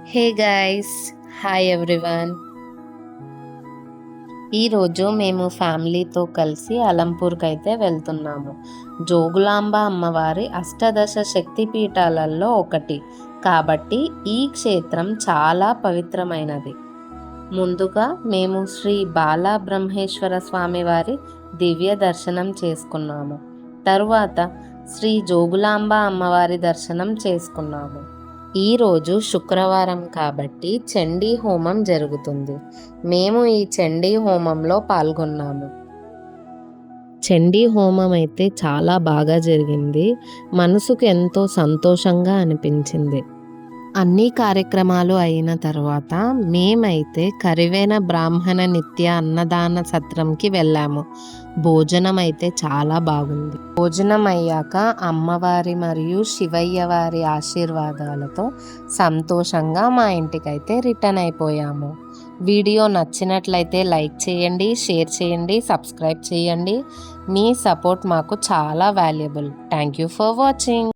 Hey guys, hi everyone. ఈరోజు మేము ఫ్యామిలీతో కలిసి అలంపూర్కి అయితే వెళ్తున్నాము. జోగులాంబ అమ్మవారి అష్టదశ శక్తి పీఠాలలో ఒకటి కాబట్టి ఈ క్షేత్రం చాలా పవిత్రమైనది. ముందుగా మేము శ్రీ బాలబ్రహ్మేశ్వర స్వామి వారి దివ్య దర్శనం చేసుకున్నాము. తరువాత శ్రీ జోగులాంబ అమ్మవారి దర్శనం చేసుకున్నాము. ఈరోజు శుక్రవారం కాబట్టి చండీ హోమం జరుగుతుంది. మేము ఈ చండీ హోమంలో పాల్గొన్నాము. చండీ హోమం అయితే చాలా బాగా జరిగింది. మనసుకు ఎంతో సంతోషంగా అనిపించింది. అన్ని కార్యక్రమాలు అయిన తర్వాత మేమైతే కరివేన బ్రాహ్మణ నిత్య అన్నదాన సత్రంకి వెళ్ళాము. భోజనం అయితే చాలా బాగుంది. భోజనం అయ్యాక అమ్మవారి మరియు శివయ్య వారి ఆశీర్వాదాలతో సంతోషంగా మా ఇంటికైతే రిటర్న్ అయిపోయాము. వీడియో నచ్చినట్లయితే లైక్ చేయండి, షేర్ చేయండి, సబ్స్క్రైబ్ చేయండి. మీ సపోర్ట్ మాకు చాలా valuable. Thank you for watching.